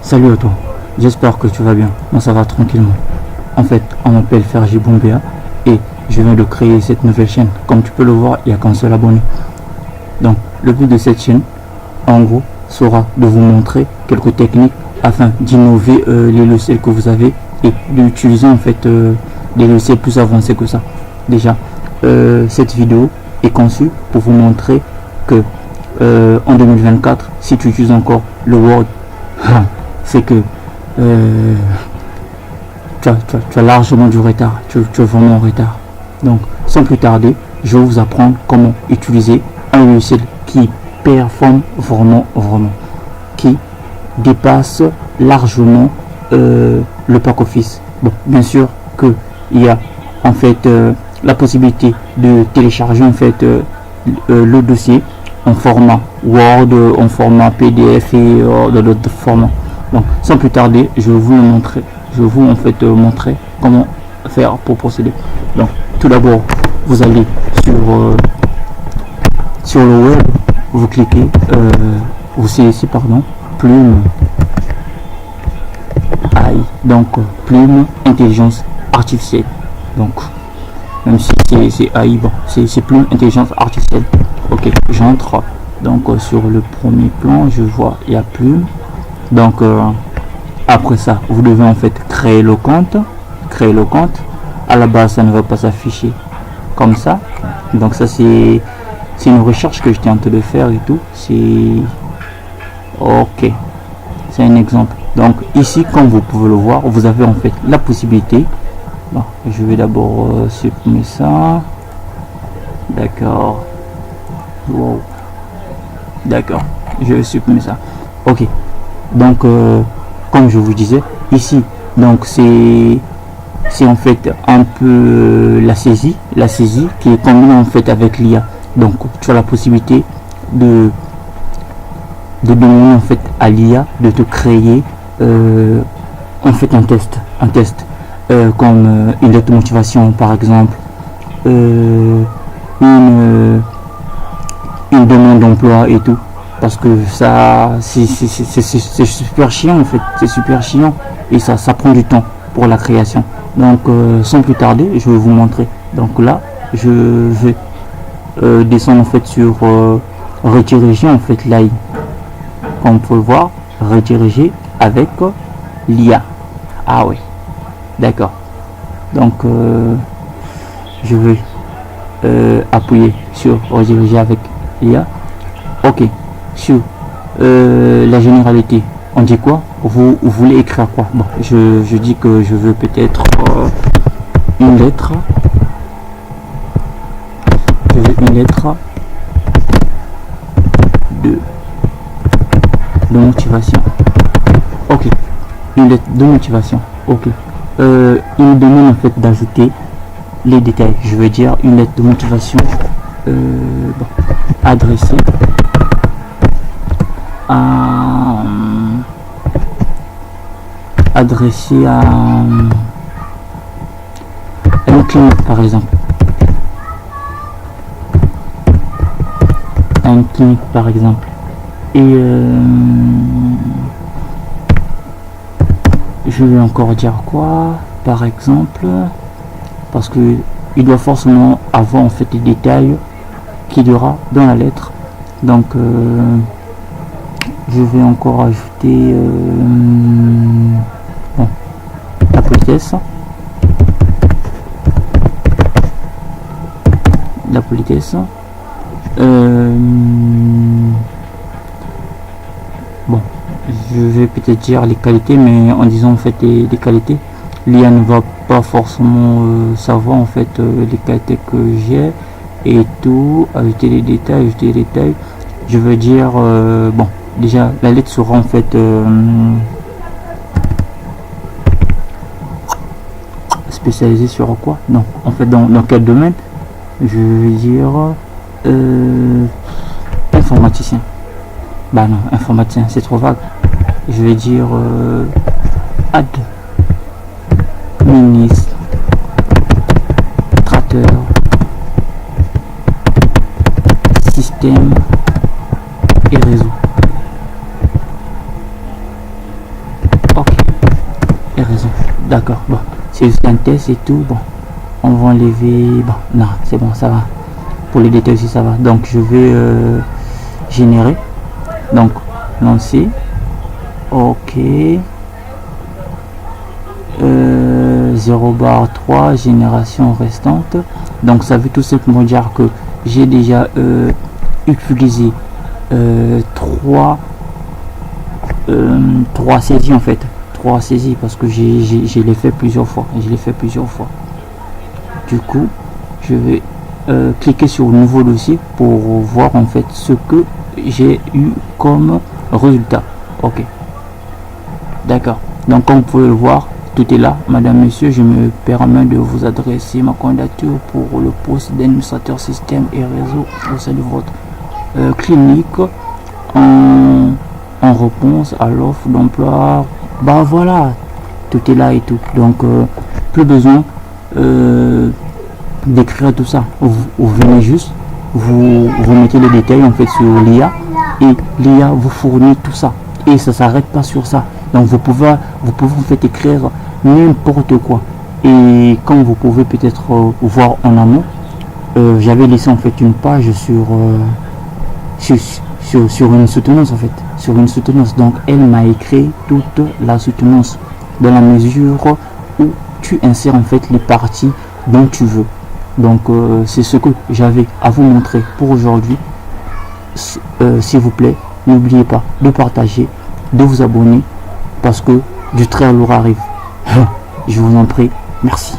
Salut à toi, j'espère que tu vas bien. Moi ça va tranquillement. En fait, on m'appelle Fergie Bombea et je viens de créer cette nouvelle chaîne. Comme tu peux le voir, il n'y a qu'un seul abonné. Donc, le but de cette chaîne, en gros, sera de vous montrer quelques techniques afin d'innover les logiciels que vous avez et d'utiliser en fait des logiciels plus avancés que ça. Déjà, cette vidéo est conçue pour vous montrer que en 2024, si tu utilises encore le Word, c'est que tu as largement du retard, tu es vraiment en retard. Donc sans plus tarder, je vais vous apprendre comment utiliser un logiciel qui performe vraiment, qui dépasse largement le pack office. Bon, bien sûr que il y a en fait la possibilité de télécharger en fait le dossier en format Word, en format PDF et dans d'autres formats. Donc sans plus tarder, je vais vous montrer, montrer comment faire pour procéder. Donc tout d'abord, vous allez sur le web, vous cliquez, vous sélectionnez pardon, Plume AI, donc Plume intelligence artificielle. Donc même si c'est AI, bon, c'est Plume intelligence artificielle. Ok, j'entre donc sur le premier plan, je vois il y a Plume. Donc après ça, vous devez en fait créer le compte. À la base, ça ne va pas s'afficher comme ça. Donc ça c'est une recherche que j'étais en train de faire et tout. C'est ok, c'est un exemple. Donc ici, comme vous pouvez le voir, vous avez en fait la possibilité. Bon, je vais d'abord supprimer ça. D'accord. Wow. D'accord, je vais supprimer ça. Ok, donc comme je vous disais ici, donc c'est en fait un peu la saisie qui est combinée en fait avec l'IA. Donc tu as la possibilité de demander en fait à l'IA de te créer en fait un test comme une lettre de motivation par exemple, une demande d'emploi et tout, parce que ça c'est super chiant en fait, c'est super chiant et ça prend du temps pour la création. Donc sans plus tarder, je vais vous montrer. Donc là je vais descendre en fait sur rediriger en fait l'AI, comme vous pouvez voir, rediriger avec l'IA. Ah oui, d'accord. Donc je vais appuyer sur rediriger avec l'IA. Ok, sur la généralité, on dit quoi? Vous voulez écrire quoi? Bon, je dis que je veux peut-être une lettre. Je veux une lettre de motivation. Ok, une lettre de motivation. Ok, il me demande en fait d'ajouter les détails. Je veux dire une lettre de motivation bon, adressée à une clinique par exemple, et je vais encore dire quoi par exemple, parce que il doit forcément avoir en fait des détails qu'il y aura dans la lettre. Donc je vais encore ajouter bon, la politesse, bon, je vais peut-être dire les qualités, mais en disant en fait des qualités, l'IA ne va pas forcément savoir en fait les qualités que j'ai et tout. Ajouter les détails, je veux dire bon, déjà la lettre sera en fait spécialisée sur quoi? Non, en fait dans quel domaine? Je vais dire informaticien. Bah non, informaticien c'est trop vague. Je vais dire administrateur système et réseau. D'accord, bon, c'est juste un test et tout. Bon, on va enlever. Bon, non, c'est bon, ça va. Pour les détails aussi, ça va. Donc, je vais générer. Donc, lancer. Ok. 0 bar 3, génération restante. Donc, ça veut tout simplement dire que j'ai déjà utilisé 3 saisies en fait. 3 saisies parce que je l'ai fait plusieurs fois. Du coup, je vais cliquer sur nouveau dossier pour voir en fait ce que j'ai eu comme résultat. Ok, d'accord. Donc comme vous pouvez le voir, tout est là. Madame, monsieur, je me permets de vous adresser ma candidature pour le poste d'administrateur système et réseau au sein de votre clinique en réponse à l'offre d'emploi. Bah voilà, tout est là et tout. Donc plus besoin d'écrire tout ça. Vous venez juste, vous mettez les détails en fait sur l'IA et l'IA vous fournit tout ça. Et ça s'arrête pas sur ça. Donc vous pouvez en fait écrire n'importe quoi. Et comme vous pouvez peut-être voir en amont, j'avais laissé en fait une page sur une soutenance en fait. Sur une soutenance. Donc elle m'a écrit toute la soutenance dans la mesure où tu insères en fait les parties dont tu veux. Donc c'est ce que j'avais à vous montrer pour aujourd'hui. S'il vous plaît, n'oubliez pas de partager, de vous abonner parce que du très lourd arrive. Je vous en prie, merci.